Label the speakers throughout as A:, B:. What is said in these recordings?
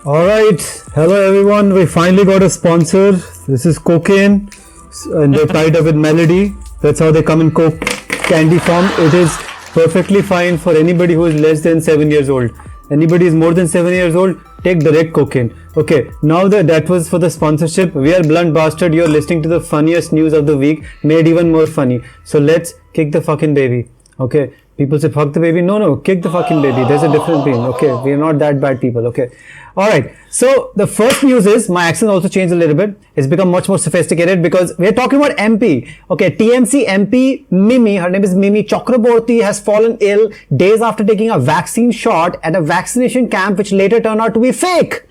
A: All right, hello everyone. We finally got a sponsor. This is Cocaine, and they're tied up with Melody. That's how they come in Coke candy form. It is perfectly fine for anybody who is less than 7 years old. Anybody is more than 7 years old, take direct cocaine. Okay, now that was for the sponsorship. We are Blunt Bastard. You're listening to the funniest news of the week, made even more funny. So let's kick the fucking baby. Okay, people say fuck the baby. No, kick the fucking baby. There's a difference between. Okay, we are not that bad people. Okay, all right. So the first news is my accent also changed a little bit. It's become much more sophisticated because we're talking about MP. Okay, TMC MP Mimi. Her name is Mimi Chakraborty has fallen ill days after taking a vaccine shot at a vaccination camp, which later turned out to be fake.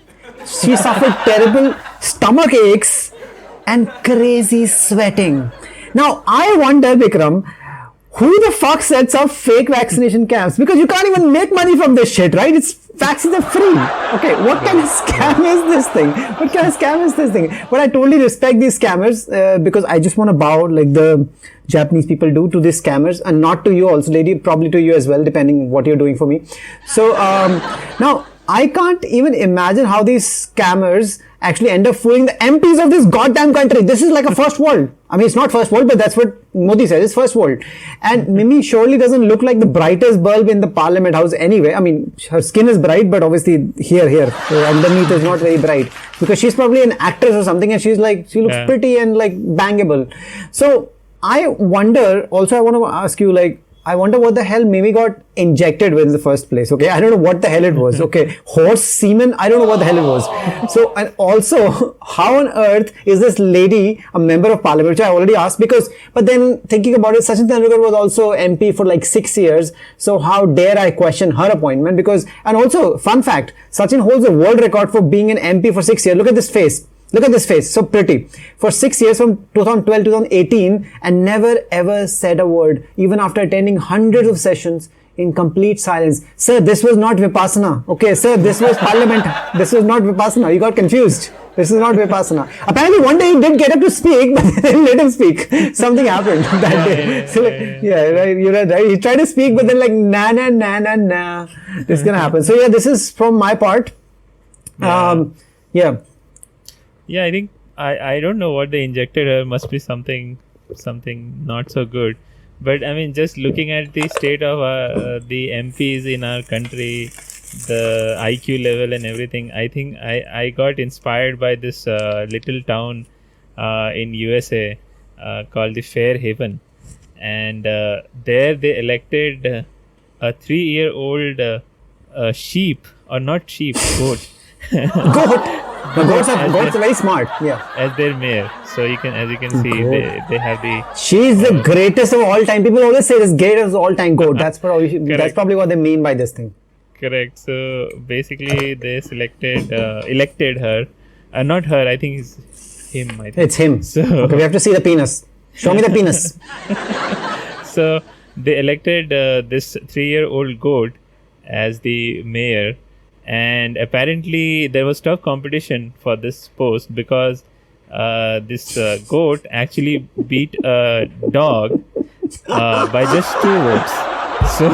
A: She suffered terrible stomach aches and crazy sweating. Now I wonder, Vikram, who the fuck sets up fake vaccination camps? Because you can't even make money from this shit, right? Vaccines are free. Okay, what kind of scam is this thing? What kind of scam is this thing? But I totally respect these scammers because I just want to bow like the Japanese people do to these scammers, and not to you also, lady, probably to you as well, depending what you're doing for me. So now I can't even imagine how these scammers actually end up fooling the MPs of this goddamn country. This is like a first world. I mean, it's not first world, but that's what Modi said. It's first world. And Mimi surely doesn't look like the brightest bulb in the parliament house anyway. I mean, her skin is bright, but obviously here, underneath is not very bright. Because she's probably an actress or something, and she looks pretty and like bangable. So I wonder, also I want to ask you, like, I wonder what the hell Mimi got injected with in the first place. Okay, I don't know what the hell it was. Okay, horse semen, I don't know what the hell it was. So, and also, how on earth is this lady a member of parliament, which I already asked, but then thinking about it, Sachin Tendulkar was also MP for like 6 years. So how dare I question her appointment? And also, fun fact, Sachin holds a world record for being an MP for 6 years. Look at this face. Look at this face, so pretty. For 6 years from 2012 to 2018 and never ever said a word, even after attending hundreds of sessions in complete silence. Sir, this was not Vipassana. Okay, sir, this was Parliament. This was not Vipassana. You got confused. This is not Vipassana. Apparently one day he did get up to speak, but they didn't let him speak. Something happened that day. So right, you're right. He tried to speak, but then like, nah. This is gonna happen. So yeah, this is from my part.
B: Yeah, I think I don't know what they injected her. Must be something not so good. But I mean, just looking at the state of the MPs in our country, the IQ level and everything, I think I got inspired by this little town in USA called the Fairhaven, and there they elected a 3-year-old sheep, or not sheep, goat.
A: Goat. The goats are very smart. Yeah.
B: As their mayor, so as you can see, they have the.
A: She's the greatest of all time. People always say this greatest of all time goat. That's probably what they mean by this thing.
B: Correct. So basically, they elected her. Not her. I think it's him. I think
A: it's him.
B: So
A: okay, we have to see the penis. Show me the penis.
B: So they elected this 3-year-old goat as the mayor. And apparently there was tough competition for this post because this goat actually beat a dog by just 2 votes. So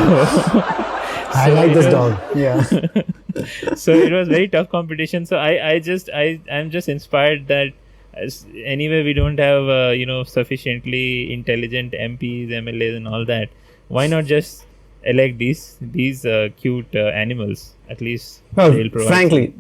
A: I like this dog. Yeah.
B: So it was very tough competition. So I'm just inspired that anyway we don't have sufficiently intelligent MPs, MLAs, and all that. Why not just elect these cute animals? At least they'll provide.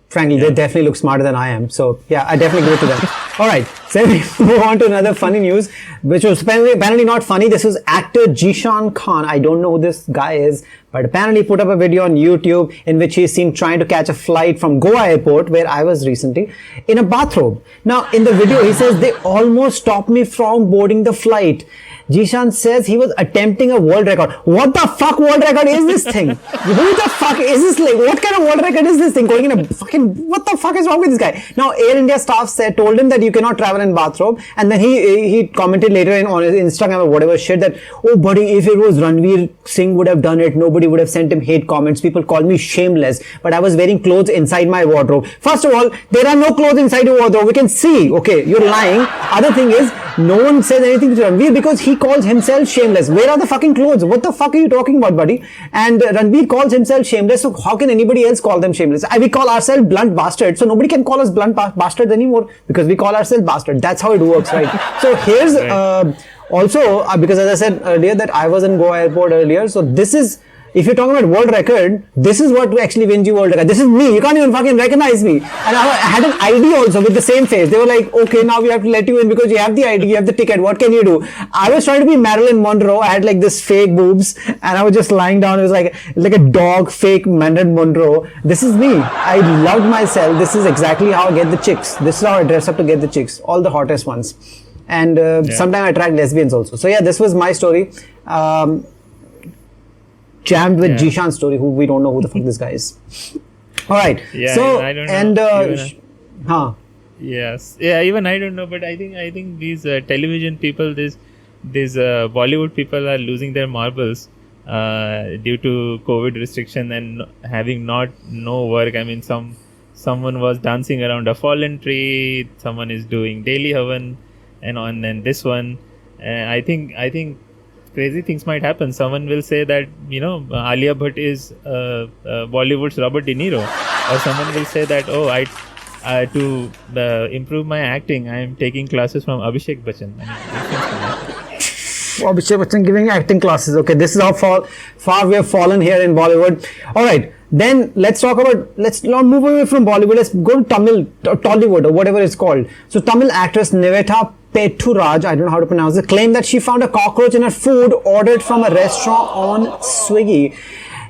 A: Frankly, they definitely look smarter than I am. So yeah, I definitely go to them. All right, so we move on to another funny news, which was apparently not funny. This was actor Jishan Khan. I don't know who this guy is, but apparently put up a video on YouTube in which he is seen trying to catch a flight from Goa airport, where I was recently, in a bathrobe. Now, in the video, he says they almost stopped me from boarding the flight. Jishan says he was attempting a world record. What the fuck world record is this thing? Who the fuck is this? Like, what kind of world record is this thing? Going in a fucking, what the fuck is wrong with this guy? Now, Air India staff told him that you cannot travel
C: shower and bathrobe, and then he commented later on his Instagram or whatever shit that, oh buddy, if it was Ranveer Singh would have done it, nobody would have sent him hate comments. People call me shameless, but I was wearing clothes inside my wardrobe. First of all, there are no clothes inside your wardrobe. We can see. Okay, you're lying. Other thing is, no one says anything to Ranveer because he calls himself shameless. Where are the fucking clothes? What the fuck are you talking about, buddy? And Ranveer calls himself shameless, so how can anybody else call them shameless? We call ourselves blunt bastards, so nobody can call us blunt bastards anymore because we call ourselves bastard. That's how it works, right? So here's also because as I said earlier that I was in Goa airport earlier, so this is, if you're talking about world record, this is what actually wins you world record. This is me. You can't even fucking recognize me. And I had an ID also with the same face. They were like, okay, now we have to let you in because you have the ID, you have the ticket. What can you do? I was trying to be Marilyn Monroe. I had like this fake boobs and I was just lying down. It was like a dog, fake Marilyn Monroe. This is me. I loved myself. This is exactly how I get the chicks. This is how I dress up to get the chicks. All the hottest ones. And sometimes I attract lesbians also. So yeah, this was my story. Jammed with Jishan's story, who we don't know who the fuck this guy is. All right.
B: Yeah,
C: so
B: I don't know.
C: And
B: yes, yeah, even I don't know, but I think these television people, these Bollywood people are losing their marbles due to COVID restriction and having no work. I mean, someone was dancing around a fallen tree, someone is doing daily havan, and this one. I think crazy things might happen. Someone will say that, Alia Bhatt is Bollywood's Robert De Niro, or someone will say that, to improve my acting, I am taking classes from Abhishek Bachchan.
C: Abhishek Bachchan giving acting classes. Okay, this is how far we have fallen here in Bollywood. All right, then let's not move away from Bollywood. Let's go to Tollywood or whatever it's called. So Tamil actress Nivetha Petturaj, I don't know how to pronounce it, claimed that she found a cockroach in her food ordered from a restaurant on Swiggy.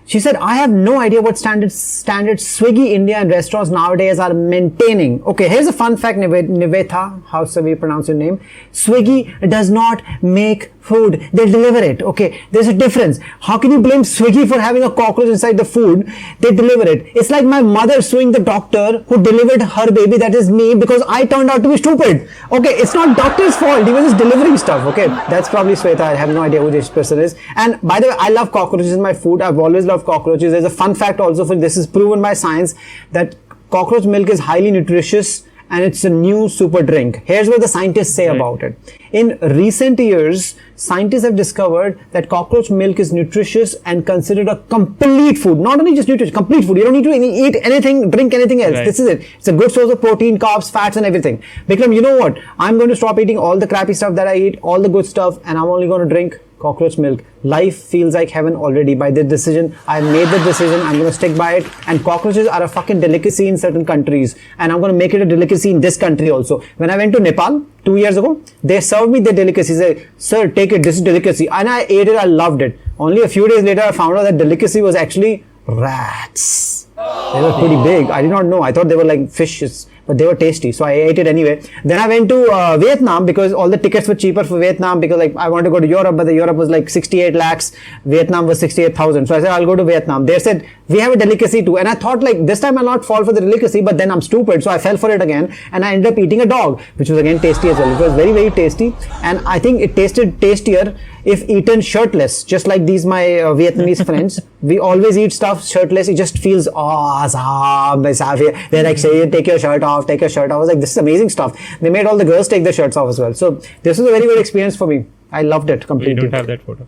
C: She said, I have no idea what standards Swiggy India and restaurants nowadays are maintaining. Okay, here's a fun fact, Nivetha, how shall we pronounce your name? Swiggy does not make food, they deliver it. Okay, there's a difference. How can you blame Swiggy for having a cockroach inside the food? They deliver it. It's like my mother suing the doctor who delivered her baby, that is me, because I turned out to be stupid. Okay, it's not doctor's fault, he was just delivering stuff. Okay, that's probably Sweta. I have no idea who this person is. And by the way, I love cockroaches in my food. I've always loved cockroaches. There's a fun fact also for this is proven by science that cockroach milk is highly nutritious and it's a new super drink. Here's what the scientists say about it. In recent years, scientists have discovered that cockroach milk is nutritious and considered a complete food. Not only just nutritious, complete food. You don't need to eat anything, drink anything else. Right. This is it. It's a good source of protein, carbs, fats and everything. Bikram, you know what? I'm going to stop eating all the crappy stuff that I eat, all the good stuff, and I'm only going to drink cockroach milk. Life feels like heaven already by this decision. I made the decision. I'm going to stick by it. And cockroaches are a fucking delicacy in certain countries. And I'm going to make it a delicacy in this country also. When I went to Nepal 2 years ago, they served me their delicacy. They said, sir, take it. This is delicacy. And I ate it. I loved it. Only a few days later, I found out that delicacy was actually rats. They were pretty big. I did not know. I thought they were like fishes, but they were tasty. So I ate it anyway. Then I went to Vietnam because all the tickets were cheaper for Vietnam because like I wanted to go to Europe, but the Europe was like 68 lakhs. Vietnam was 68,000. So I said, I'll go to Vietnam. They said, we have a delicacy too. And I thought like this time I'll not fall for the delicacy, but then I'm stupid. So I fell for it again and I ended up eating a dog, which was again tasty as well. It was very, very tasty. And I think it tasted tastier if eaten shirtless, just like these my Vietnamese friends. We always eat stuff shirtless. It just feels awesome. They're like, say, take your shirt off, take your shirt off. I was like, this is amazing stuff. They made all the girls take their shirts off as well. So this was a very good experience for me. I loved it completely.
B: We don't have that photo.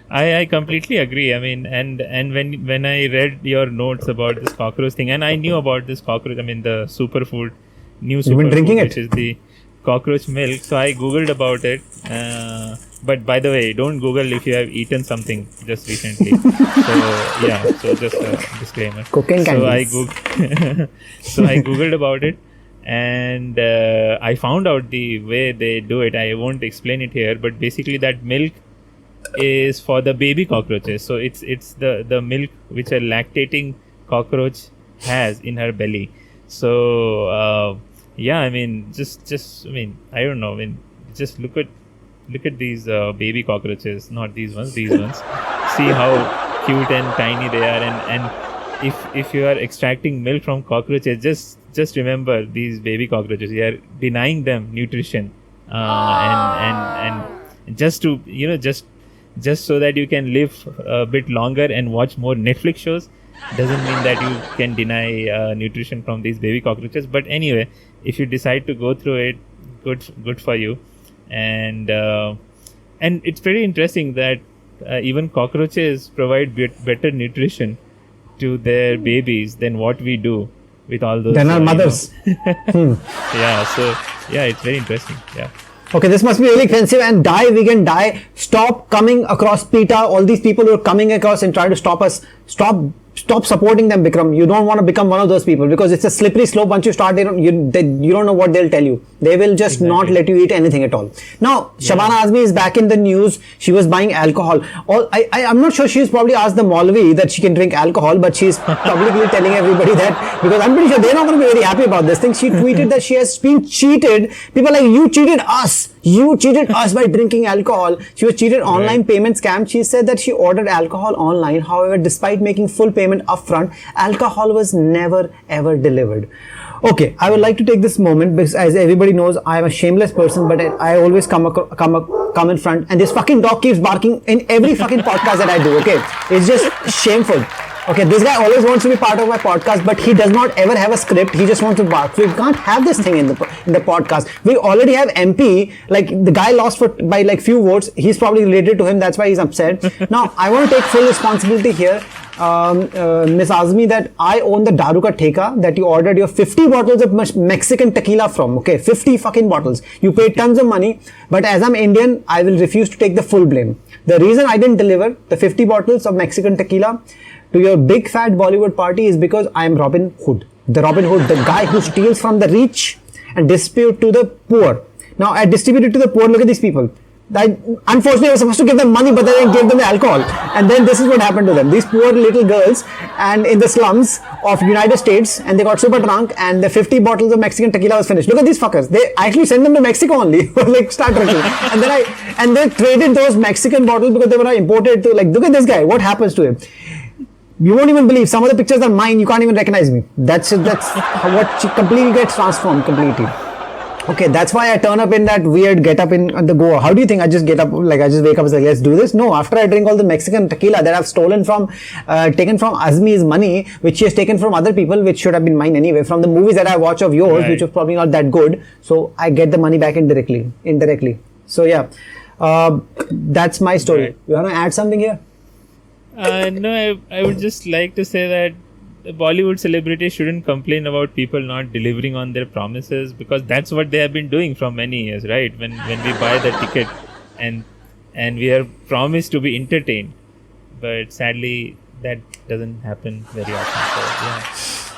B: I completely agree. I mean, and when I read your notes about this cockroach thing, and I knew about this cockroach, I mean the superfood, new superfood,
C: you've been drinking it,
B: which is the cockroach milk. So I googled about it. But by the way, don't Google if you have eaten something just recently. So just a disclaimer.
C: Cooking candies.
B: So I googled about it, and I found out the way they do it. I won't explain it here, but basically that milk is for the baby cockroaches. So it's the milk which a lactating cockroach has in her belly. So I mean, just I mean, I don't know. I mean, just look at these baby cockroaches, not these ones. See how cute and tiny they are, and if you are extracting milk from cockroaches, just remember these baby cockroaches. You are denying them nutrition, and just to just so that you can live a bit longer and watch more Netflix shows doesn't mean that you can deny nutrition from these baby cockroaches. But anyway, if you decide to go through it, good for you. And it's pretty interesting that even cockroaches provide better nutrition to their babies than what we do with all those.
C: Than our mothers.
B: Yeah, so yeah, it's very interesting. Yeah.
C: Okay, this must be really expensive. And die, vegan, die. Stop coming across PETA. All these people who are coming across and trying to stop us. Stop supporting them, Bikram. You don't want to become one of those people because it's a slippery slope. Once you start, you don't know what they'll tell you. They will just not let you eat anything at all. Now, Shabana Azmi is back in the news. She was buying alcohol. I'm not sure she's probably asked the Maulvi that she can drink alcohol, but she's publicly telling everybody that, because I'm pretty sure they're not going to be very happy about this thing. She tweeted that she has been cheated. People are like, you cheated us. You cheated us by drinking alcohol. She was cheated online payment scam. She said that she ordered alcohol online. However, despite making full payment upfront, alcohol was never ever delivered. Okay, I would like to take this moment because, as everybody knows, I am a shameless person, but I always come in front, and this fucking dog keeps barking in every fucking podcast that I do. Okay, it's just shameful. Okay, this guy always wants to be part of my podcast, but he does not ever have a script. He just wants to bark. We can't have this thing in the podcast. We already have MP. Like, the guy lost by like few votes. He's probably related to him. That's why he's upset. Now, I want to take full responsibility here, Miss Azmi, that I own the Daruka Theka that you ordered your 50 bottles of Mexican tequila from. Okay, 50 fucking bottles. You paid tons of money, but as I'm Indian, I will refuse to take the full blame. The reason I didn't deliver the 50 bottles of Mexican tequila to your big fat Bollywood party is because I am Robin Hood. The Robin Hood, the guy who steals from the rich and distribute to the poor. Now, I distributed to the poor. Look at these people. Unfortunately, I was supposed to give them money, but then I gave them the alcohol. And then this is what happened to them. These poor little girls and in the slums of United States, and they got super drunk, and the 50 bottles of Mexican tequila was finished. Look at these fuckers. They actually sent them to Mexico only. Like, start drinking. And they traded those Mexican bottles because they were imported to, like, look at this guy. What happens to him? You won't even believe. Some of the pictures are mine. You can't even recognize me. That's what she completely gets transformed completely. Okay, that's why I turn up in that weird get up in the Goa. How do you think I just get up, like I just wake up and say, let's do this? No, after I drink all the Mexican tequila that I've stolen from, taken from Azmi's money, which she has taken from other people, which should have been mine anyway, from the movies that I watch of yours, which was probably not that good. So I get the money back indirectly. So yeah, that's my story.
B: Right.
C: You want to add something here?
B: No, I would just like to say that the Bollywood celebrities shouldn't complain about people not delivering on their promises, because that's what they have been doing for many years, right? When we buy the ticket and we are promised to be entertained, but sadly that doesn't happen very often. So yeah,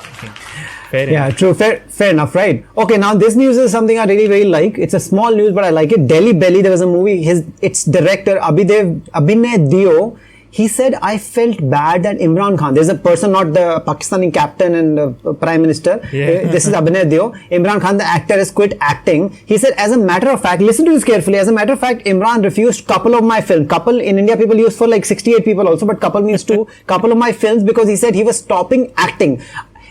B: I think fair enough.
C: True. Fair enough, right? Okay, now this news is something I really, really like. It's a small news, but I like it. Delhi Belly, there was a movie, its director, Abhinay Dio, he said, I felt bad that Imran Khan, there's a person, not the Pakistani captain and Prime Minister.
B: Yeah.
C: This is Abhinay Dio. Imran Khan, the actor, has quit acting. He said, as a matter of fact, listen to this carefully. As a matter of fact, Imran refused couple of my films. Couple in India, people use for like 68 people also, but couple means two. Couple of my films, because he said he was stopping acting.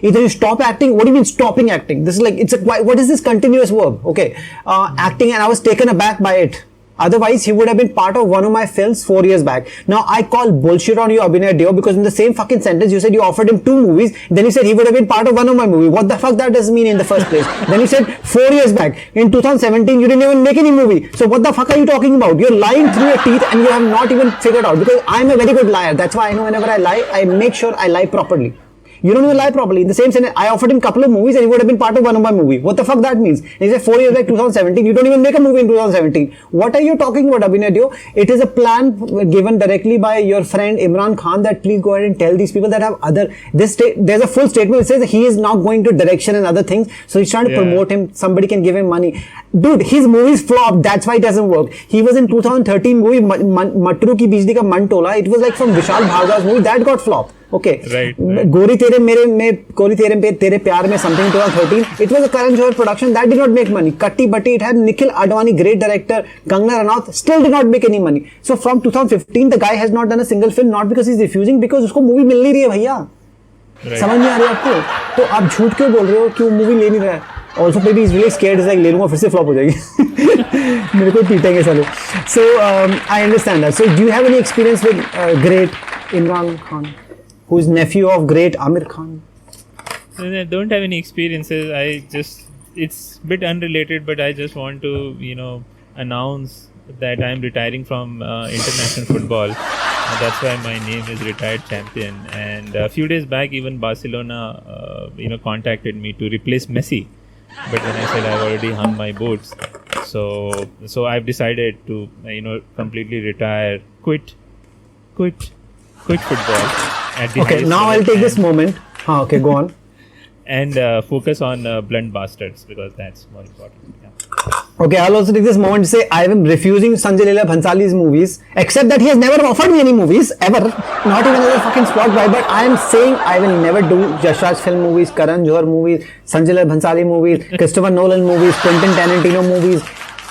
C: Either you stop acting. What do you mean stopping acting? This is like, what is this continuous verb? Okay, acting, and I was taken aback by it. Otherwise, he would have been part of one of my films 4 years back. Now, I call bullshit on you, Abhinay Dio, because in the same fucking sentence, you said you offered him 2 movies. Then you said he would have been part of one of my movies. What the fuck that does mean in the first place? Then you said 4 years back, in 2017, you didn't even make any movie. So what the fuck are you talking about? You're lying through your teeth and you have not even figured out. Because I'm a very good liar. That's why I know whenever I lie, I make sure I lie properly. You don't even lie properly. In the same sentence, I offered him a couple of movies and he would have been part of one of my movies. What the fuck that means? He said 4 years back, 2017. You don't even make a movie in 2017. What are you talking about, Abhinay Dio? It is a plan given directly by your friend Imran Khan that please go ahead and tell these people that have there's a full statement that says that he is now going to direction and other things. So he's trying to promote him. Somebody can give him money. Dude, his movies flopped. That's why it doesn't work. He was in 2013 movie Matru Ki Bijli Ka Man Tola. It was like from Vishal Bhargava's movie. That got flopped. Okay.
B: Right.
C: Gori Tere Pyar Mein something 2013. It was a Karan Johar production that did not make money. Katti Batti, it had Nikhil Advani, great director. Kangana Ranaut still did not make any money. So from 2015, the guy has not done a single film, not because he's refusing, because usko movie mil nahi rahi hai bhaiya.
B: Right.
C: समझ नहीं आ रही आपको, तो आप झूठ क्यों बोल रहे हो कि वो मूवी ले नहीं रहा है? Also may be is really scared, is like ले लूंगा फिर से फ्लॉप हो जाएगी, मेरे को पीटेंगे साले. So I understand that. So do you have any experience with great Imran Khan, who is nephew of great Aamir Khan?
B: I don't have any experiences. It's a bit unrelated, but I just want to, announce that I'm retiring from international football. That's why my name is retired champion. And a few days back, even Barcelona, contacted me to replace Messi. But then I said I've already hung my boots. So I've decided to, completely retire, quit football. At the
C: Okay,
B: highest
C: now
B: level
C: I'll take this moment. Okay, go on.
B: and focus on Blunt Bastards because that's more important. Yeah.
C: Okay, I'll also take this moment to say I am refusing Sanjay Leela Bhansali's movies, except that he has never offered me any movies ever, not even as a fucking spot guy. But I am saying I will never do Yash Raj film movies, Karan Johar movies, Sanjay Leela Bhansali movies, Christopher Nolan movies, Quentin Tarantino movies,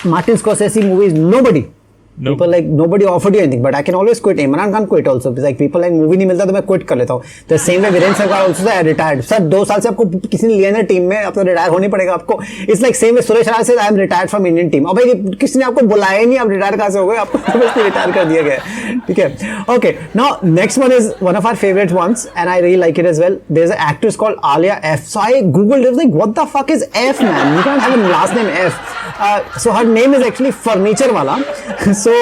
C: Martin Scorsese movies. Nobody.
B: No.
C: People like nobody offered you anything, but I can always quit. Imran Khan quit also. It's like people like movie नहीं मिलता तो मैं quit कर लेता हूँ. The same way Virendra Sehwag also said retired. Sir 2 साल से आपको किसी ने लिया ना टीम में, अब तो रिटायर होनी पड़ेगा आपको. It's like same way Suresh Raina said I am retired from Indian team. अब भाई किसी ने आपको बुलाया ही नहीं, आप रिटायर कहाँ से हो गए? आपको तो बस रिटायर कर दिया गया. ठीक है. Okay. Now next one is one of our favorite ones, and I really like it as well. There's an actress called Alia F. So I googled it. I was like, what the fuck is F, man? You can't have a last name F. So her name is actually Furniture Wala. So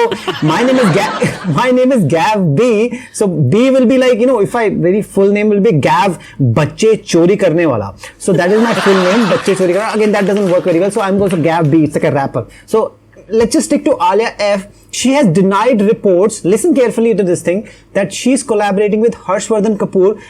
C: my name is Gav B. So B will be like, if I very full name will be Gav Bacche Chori Karne Wala. So that is my full name, Bacche Chori Karne. Again, that doesn't work very well. So I'm also Gav B. It's like a rapper. So let's just stick to Alia F. She has denied reports, listen carefully to this thing, that she's collaborating with Harshvardhan Kapoor,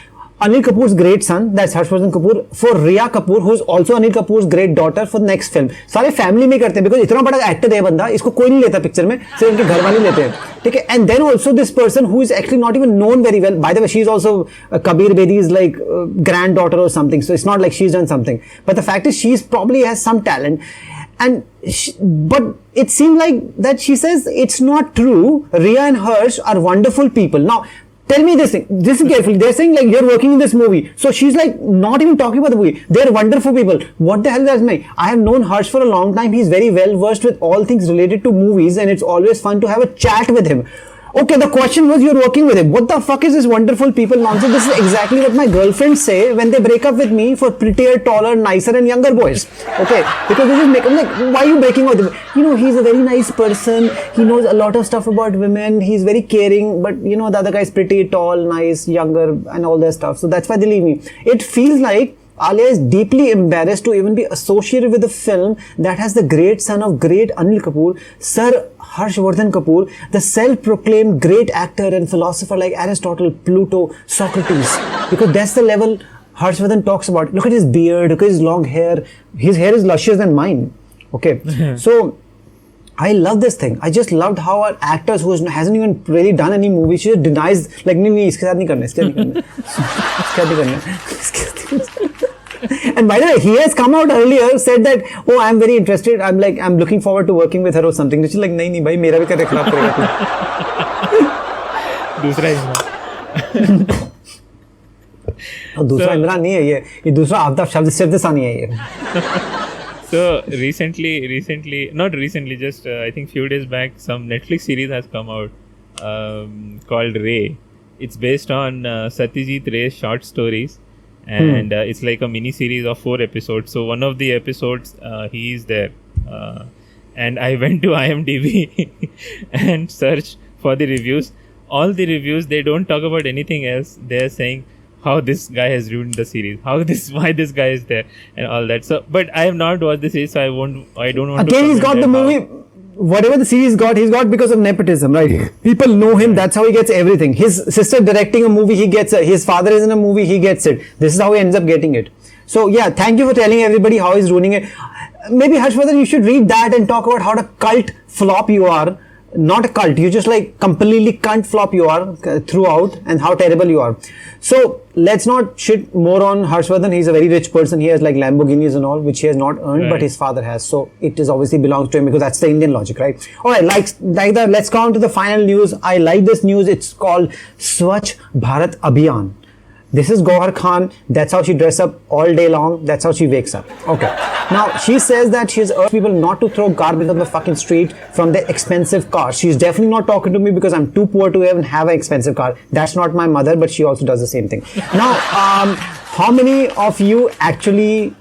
C: Anil Kapoor's great son, that's Harshvardhan Kapoor, for Riya Kapoor, who is also Anil Kapoor's great daughter, for the next film. सारे family में करते हैं, because इतना बड़ा actor है बंदा, इसको कोई नहीं लेता पिक्चर में, सिर्फ इनके घर वाले लेते हैं. ठीक है. And then also this person who is actually not even known very well. By the way, she is also Kabir Bedi's like granddaughter or something. So it's not like she's done something. But the fact is, she's probably has some talent. But it seemed like that she says it's not true. Riya and Harsh are wonderful people. Now, tell me this thing. Listen carefully. They're saying like you're working in this movie. So she's like not even talking about the movie. They're wonderful people. What the hell does mean? I have known Harsh for a long time. He's very well versed with all things related to movies, and it's always fun to have a chat with him. Okay, the question was you're working with him. What the fuck is this wonderful people nonsense? This is exactly what my girlfriends say when they break up with me for prettier, taller, nicer and younger boys. Okay, because this is I'm like, why are you breaking up with him? He's a very nice person. He knows a lot of stuff about women. He's very caring, but the other guy is pretty, tall, nice, younger and all that stuff. So that's why they leave me. It feels like Alia is deeply embarrassed to even be associated with a film that has the great son of great Anil Kapoor, Sir Harshvardhan Kapoor, the self-proclaimed great actor and philosopher like Aristotle, Pluto, Socrates. Because that's the level Harshvardhan talks about. Look at his beard, look at his long hair. His hair is luscious than mine. Okay, so I love this thing. I just loved how our actors who hasn't even really done any movie, she just denies like नहीं इसके साथ नहीं करना, इसके साथ नहीं करना. And by the way, he has come out earlier, said that, oh, I'm very interested. I'm looking forward to working with her or something. She's like, नहीं भाई मेरा भी कर खराब करेगा.
B: दूसरा इमरान.
C: दूसरा इमरान नहीं है ये दूसरा आफ्ताब शब्दसानी है ये.
B: So not recently, just I think few days back, some Netflix series has come out called Ray. It's based on Satyajit Ray's short stories, and it's like a mini series of 4 episodes. So one of the episodes, he is there, and I went to IMDb and searched for the reviews. All the reviews, they don't talk about anything else. They're saying how this guy has ruined the series, why this guy is there, and all that. So, but I have not watched the series, so I don't want to.
C: Again, he's got the movie. Whatever the series he's got because of nepotism, right? People know him. That's how he gets everything. His sister directing a movie, he gets it. His father is in a movie, he gets it. This is how he ends up getting it. So yeah, thank you for telling everybody how he's ruining it. Maybe Harshvardhan, you should read that and talk about how a cult flop you are. Not a cult, you just like completely cunt flop you are throughout, and how terrible you are. So let's not shit more on Harshvardhan. He's a very rich person. He has like Lamborghinis and all, which he has not earned, but his father has. So it is obviously belongs to him because that's the Indian logic, right? Alright, like that, let's come on to the final news. I like this news. It's called Swachh Bharat Abhiyan. This is Gohar Khan. That's how she dresses up all day long. That's how she wakes up. Okay. Now, she says that she's urged people not to throw garbage on the fucking street from their expensive cars. She's definitely not talking to me because I'm too poor to even have an expensive car. That's not my mother, but she also does the same thing. Now, how many of you actually...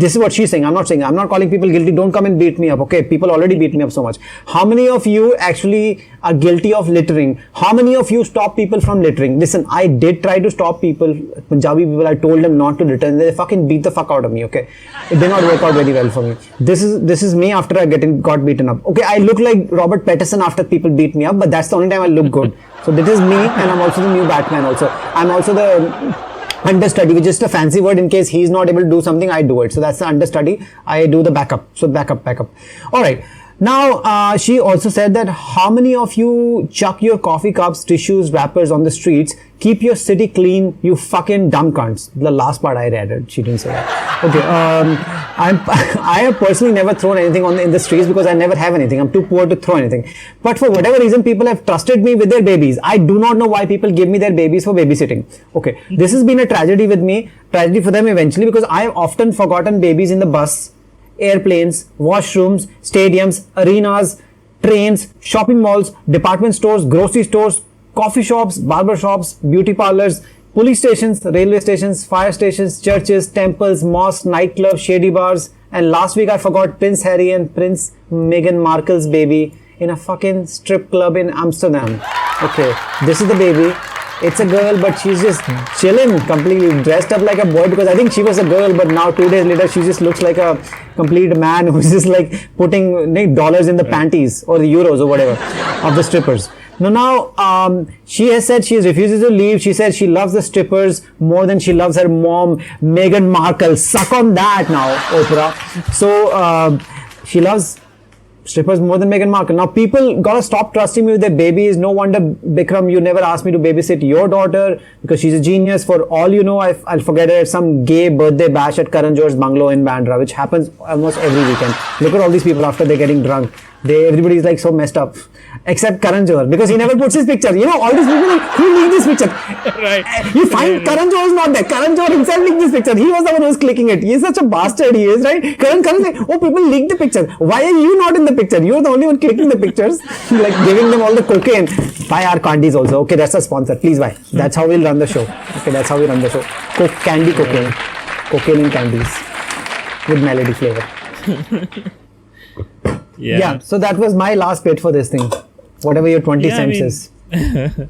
C: this is what she's saying. I'm not calling people guilty. Don't come and beat me up. Okay, people already beat me up so much. How many of you actually are guilty of littering? How many of you stop people from littering? Listen, I did try to stop people, Punjabi people. I told them not to litter and they fucking beat the fuck out of me. Okay, it did not work out very well for me. This is me after I got beaten up. Okay, I look like Robert Pattinson after people beat me up, but that's the only time I look good. So this is me, and I'm also the new Batman. Also, I'm also the understudy, which is just a fancy word in case he's not able to do something, I do it. So that's the understudy. I do the backup. So backup. All right. Now, she also said that how many of you chuck your coffee cups, tissues, wrappers on the streets? Keep your city clean, you fucking dumb cunts. The last part I read it. She didn't say that. Okay. I have personally never thrown anything in the streets because I never have anything. I'm too poor to throw anything. But for whatever reason, people have trusted me with their babies. I do not know why people give me their babies for babysitting. Okay. This has been a tragedy with me. Tragedy for them eventually because I have often forgotten babies in the bus, airplanes, washrooms, stadiums, arenas, trains, shopping malls, department stores, grocery stores, coffee shops, barber shops, beauty parlors, police stations, railway stations, fire stations, churches, temples, mosques, nightclubs, shady bars, and last week I forgot Prince Harry and Prince Meghan Markle's baby in a fucking strip club in Amsterdam. Okay, this is the baby. It's a girl, but she's just chilling, completely dressed up like a boy because I think she was a girl, but now 2 days later she just looks like a complete man who's just like putting dollars in the panties or the euros or whatever of the strippers. Now, she has said she refuses to leave. She said she loves the strippers more than she loves her mom, Meghan Markle. Suck on that now, Oprah. So, she loves strippers more than Meghan Markle. Now, people gotta stop trusting me with their babies. No wonder, Bikram, you never asked me to babysit your daughter because she's a genius. For all you know, I'll forget her at some gay birthday bash at Karan Johar's bungalow in Bandra, which happens almost every weekend. Look at all these people after they're getting drunk. Everybody's like so messed up. Except Karan Johar, because he never puts his picture. You know, all these people, who leaked this picture?
B: Right.
C: You find Karan Johar is not there. Karan Johar himself leaked this picture. He was the one who was clicking it. He is such a bastard, he is, right? Karan say, oh, people leaked the picture. Why are you not in the picture? You're the only one clicking the pictures. Like giving them all the cocaine. Buy our candies also. Okay, that's a sponsor. Please buy. That's how we'll run the show. Okay, that's how we run the show. Candy cocaine. Cocaine in candies. With melody flavor. Yeah, so that was my last bit for this thing. Whatever your 20 cents is.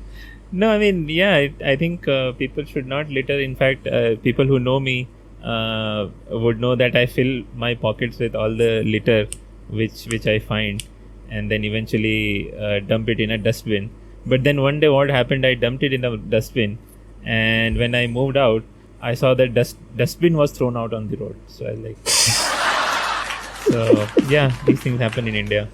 B: No, I mean, yeah, I think people should not litter. In fact, people who know me would know that I fill my pockets with all the litter which I find, and then eventually dump it in a dustbin. But then one day what happened, I dumped it in a dustbin, and when I moved out, I saw that dustbin was thrown out on the road. So I was like... So yeah, these things happen in India.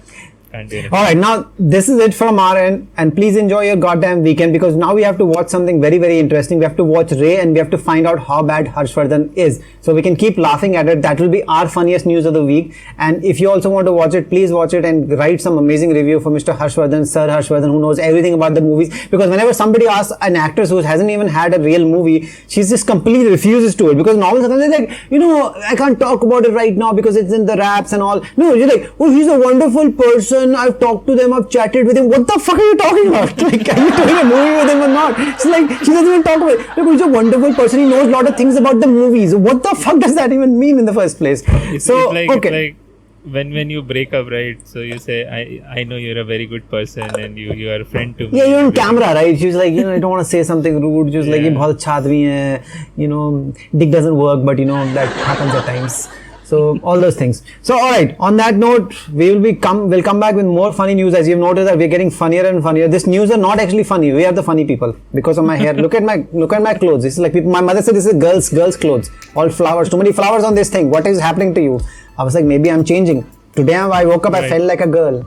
C: Alright, now this is it from our end, and please enjoy your goddamn weekend because now we have to watch something very, very interesting. We have to watch Ray and we have to find out how bad Harshvardhan is. So we can keep laughing at it. That will be our funniest news of the week. And if you also want to watch it, please watch it and write some amazing review for Mr. Harshvardhan, Sir Harshvardhan, who knows everything about the movies. Because whenever somebody asks an actress who hasn't even had a real movie, she just completely refuses to it. Because novels are like, you know, I can't talk about it right now because it's in the wraps and all. No, you're like, oh, he's a wonderful person. I've talked to them, I've chatted with him. What the fuck are you talking about? Like, are you doing a movie with him or not? It's like, she doesn't even talk about it. Look, he's a wonderful person. He knows a lot of things about the movies. What the fuck does that even mean in the first place?
B: It's like when you break up, right? So you say, I know you're a very good person and you are a friend to me.
C: Yeah, you're on camera, right? She's like, you know, I don't want to say something rude. Just like, ye bahut achha aadmi hai. You know, dick doesn't work, but you know, that happens at times. So all those things. So alright, on that note, we'll come back with more funny news. As you've noticed that we're getting funnier and funnier. This news are not actually funny. We are the funny people because of my hair. Look at my clothes. This is like my mother said this is girls clothes. All flowers. Too many flowers on this thing. What is happening to you? I was like, maybe I'm changing. Today I woke up, I felt like a girl.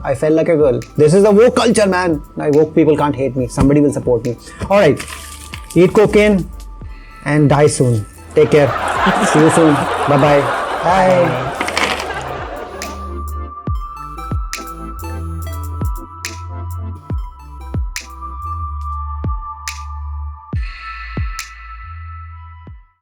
C: This is the woke culture, man. Like, woke people can't hate me. Somebody will support me. Alright. Eat cocaine and die soon. Take care. See you soon. Bye-bye. Bye.